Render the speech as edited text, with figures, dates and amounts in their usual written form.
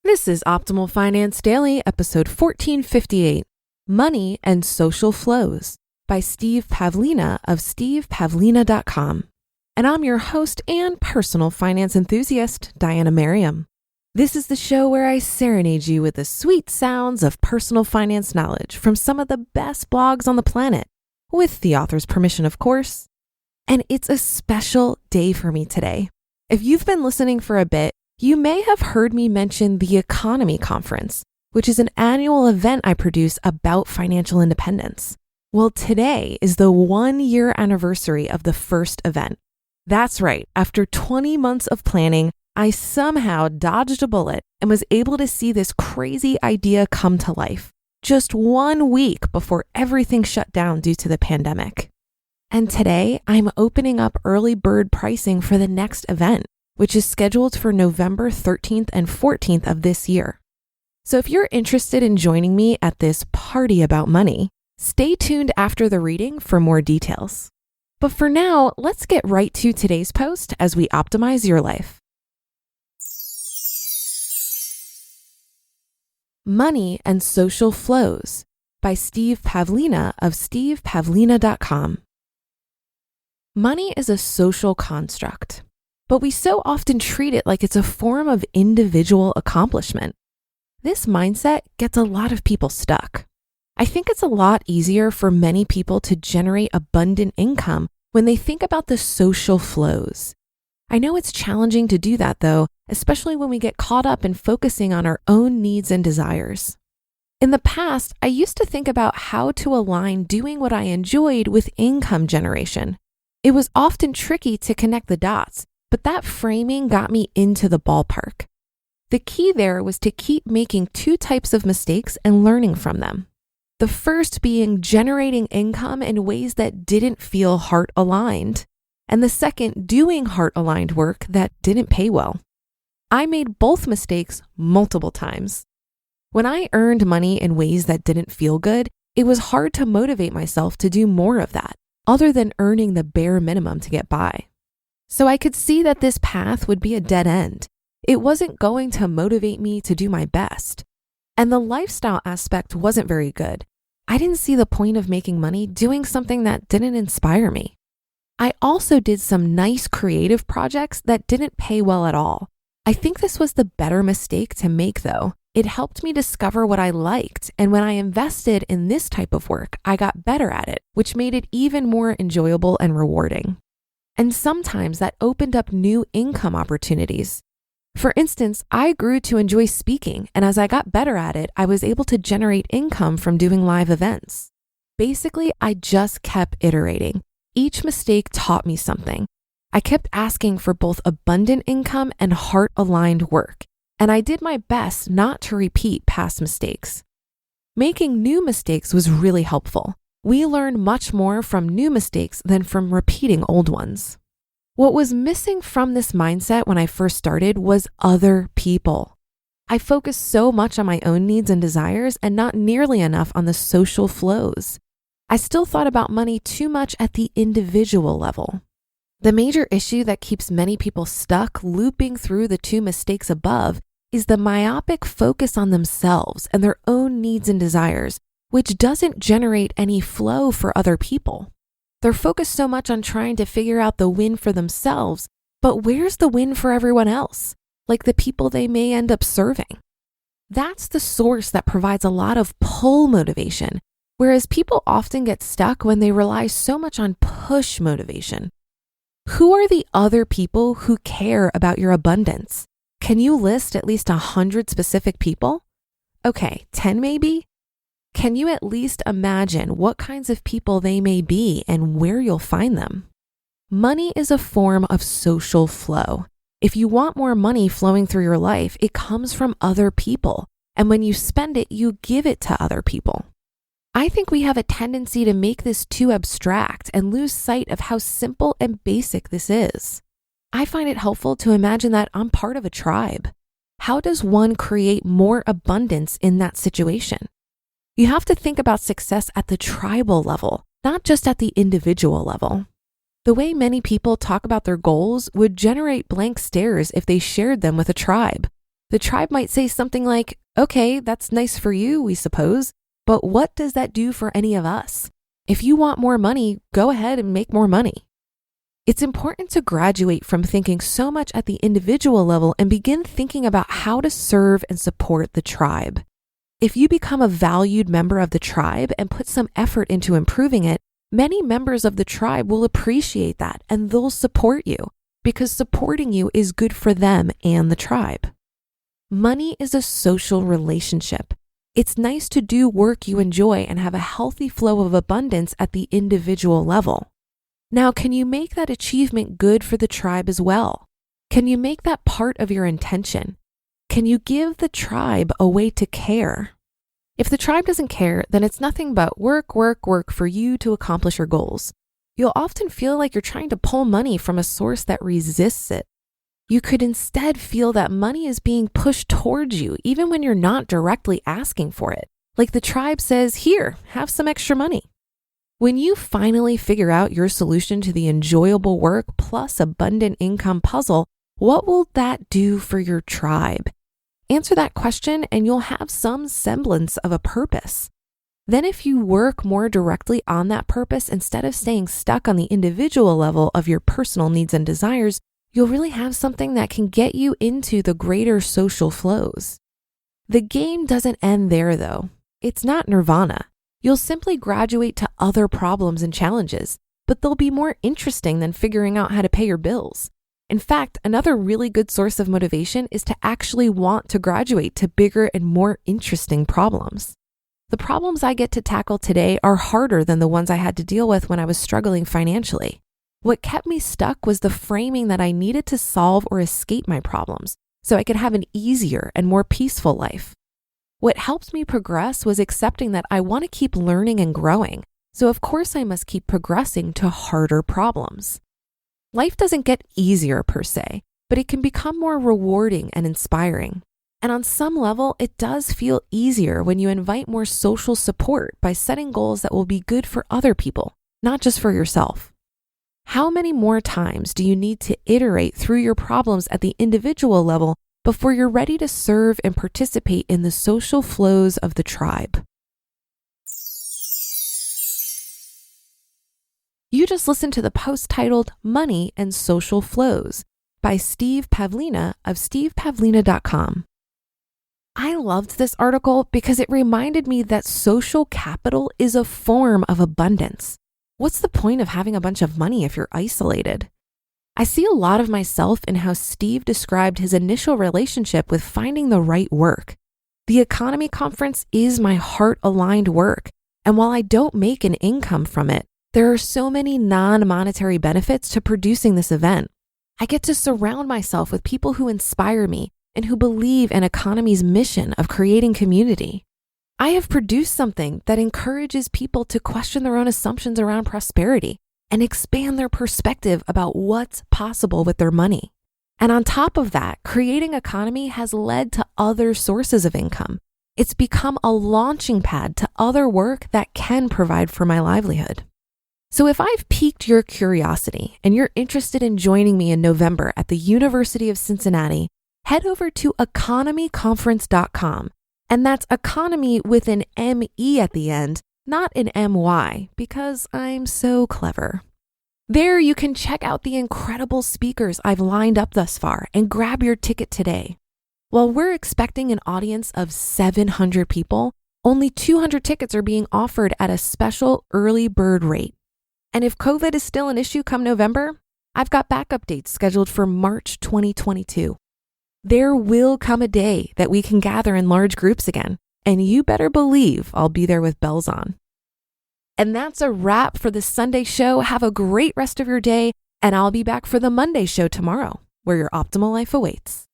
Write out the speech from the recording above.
This is Optimal Finance Daily, episode 1458, Money and Social Flows by Steve Pavlina of stevepavlina.com. And I'm your host and personal finance enthusiast, Diana Merriam. This is the show where I serenade you with the sweet sounds of personal finance knowledge from some of the best blogs on the planet, with the author's permission, of course. And it's a special day for me today. If you've been listening for a bit, you may have heard me mention the EconoMe Conference, which is an annual event I produce about financial independence. Well, today is the 1-year anniversary of the first event. That's right. After 20 months of planning, I somehow dodged a bullet and was able to see this crazy idea come to life just 1 week before everything shut down due to the pandemic. And today, I'm opening up early bird pricing for the next event, which is scheduled for November 13th and 14th of this year. So if you're interested in joining me at this party about money, stay tuned after the reading for more details. But for now, let's get right to today's post as we optimize your life. Money and Social Flows by Steve Pavlina of stevepavlina.com. Money is a social construct, but we so often treat it like it's a form of individual accomplishment. This mindset gets a lot of people stuck. I think it's a lot easier for many people to generate abundant income when they think about the social flows. I know it's challenging to do that though, especially when we get caught up in focusing on our own needs and desires. In the past, I used to think about how to align doing what I enjoyed with income generation. It was often tricky to connect the dots, but that framing got me into the ballpark. The key there was to keep making 2 types of mistakes and learning from them. The first being generating income in ways that didn't feel heart-aligned, and the second doing heart-aligned work that didn't pay well. I made both mistakes multiple times. When I earned money in ways that didn't feel good, it was hard to motivate myself to do more of that, other than earning the bare minimum to get by. So I could see that this path would be a dead end. It wasn't going to motivate me to do my best. And the lifestyle aspect wasn't very good. I didn't see the point of making money doing something that didn't inspire me. I also did some nice creative projects that didn't pay well at all. I think this was the better mistake to make though. It helped me discover what I liked, and when I invested in this type of work, I got better at it, which made it even more enjoyable and rewarding. And sometimes that opened up new income opportunities. For instance, I grew to enjoy speaking, and as I got better at it, I was able to generate income from doing live events. Basically, I just kept iterating. Each mistake taught me something. I kept asking for both abundant income and heart-aligned work, and I did my best not to repeat past mistakes. Making new mistakes was really helpful. We learn much more from new mistakes than from repeating old ones. What was missing from this mindset when I first started was other people. I focused so much on my own needs and desires and not nearly enough on the social flows. I still thought about money too much at the individual level. The major issue that keeps many people stuck looping through the 2 mistakes above is the myopic focus on themselves and their own needs and desires, which doesn't generate any flow for other people. They're focused so much on trying to figure out the win for themselves, but where's the win for everyone else, like the people they may end up serving? That's the source that provides a lot of pull motivation, whereas people often get stuck when they rely so much on push motivation. Who are the other people who care about your abundance? Can you list at least 100 specific people? Okay, 10 maybe? Can you at least imagine what kinds of people they may be and where you'll find them? Money is a form of social flow. If you want more money flowing through your life, it comes from other people. And when you spend it, you give it to other people. I think we have a tendency to make this too abstract and lose sight of how simple and basic this is. I find it helpful to imagine that I'm part of a tribe. How does one create more abundance in that situation? You have to think about success at the tribal level, not just at the individual level. The way many people talk about their goals would generate blank stares if they shared them with a tribe. The tribe might say something like, okay, that's nice for you, we suppose, but what does that do for any of us? If you want more money, go ahead and make more money. It's important to graduate from thinking so much at the individual level and begin thinking about how to serve and support the tribe. If you become a valued member of the tribe and put some effort into improving it, many members of the tribe will appreciate that and they'll support you because supporting you is good for them and the tribe. Money is a social relationship. It's nice to do work you enjoy and have a healthy flow of abundance at the individual level. Now, can you make that achievement good for the tribe as well? Can you make that part of your intention? Can you give the tribe a way to care? If the tribe doesn't care, then it's nothing but work, work, work for you to accomplish your goals. You'll often feel like you're trying to pull money from a source that resists it. You could instead feel that money is being pushed towards you even when you're not directly asking for it. Like the tribe says, here, have some extra money. When you finally figure out your solution to the enjoyable work plus abundant income puzzle, what will that do for your tribe? Answer that question and you'll have some semblance of a purpose. Then if you work more directly on that purpose instead of staying stuck on the individual level of your personal needs and desires, you'll really have something that can get you into the greater social flows. The game doesn't end there though. It's not nirvana. You'll simply graduate to other problems and challenges, but they'll be more interesting than figuring out how to pay your bills. In fact, another really good source of motivation is to actually want to graduate to bigger and more interesting problems. The problems I get to tackle today are harder than the ones I had to deal with when I was struggling financially. What kept me stuck was the framing that I needed to solve or escape my problems so I could have an easier and more peaceful life. What helped me progress was accepting that I want to keep learning and growing, so of course I must keep progressing to harder problems. Life doesn't get easier per se, but it can become more rewarding and inspiring. And on some level, it does feel easier when you invite more social support by setting goals that will be good for other people, not just for yourself. How many more times do you need to iterate through your problems at the individual level before you're ready to serve and participate in the social flows of the tribe? You just listened to the post titled Money and Social Flows by Steve Pavlina of stevepavlina.com. I loved this article because it reminded me that social capital is a form of abundance. What's the point of having a bunch of money if you're isolated? I see a lot of myself in how Steve described his initial relationship with finding the right work. The EconoMe Conference is my heart-aligned work, and while I don't make an income from it, there are so many non-monetary benefits to producing this event. I get to surround myself with people who inspire me and who believe in EconoMe's mission of creating community. I have produced something that encourages people to question their own assumptions around prosperity and expand their perspective about what's possible with their money. And on top of that, creating EconoMe has led to other sources of income. It's become a launching pad to other work that can provide for my livelihood. So if I've piqued your curiosity and you're interested in joining me in November at the University of Cincinnati, head over to EconoMeConference.com. And that's economy with an M-E at the end, not an M-Y, because I'm so clever. There you can check out the incredible speakers I've lined up thus far and grab your ticket today. While we're expecting an audience of 700 people, only 200 tickets are being offered at a special early bird rate. And if COVID is still an issue come November, I've got backup dates scheduled for March 2022. There will come a day that we can gather in large groups again, and you better believe I'll be there with bells on. And that's a wrap for the Sunday show. Have a great rest of your day, and I'll be back for the Monday show tomorrow, where your optimal life awaits.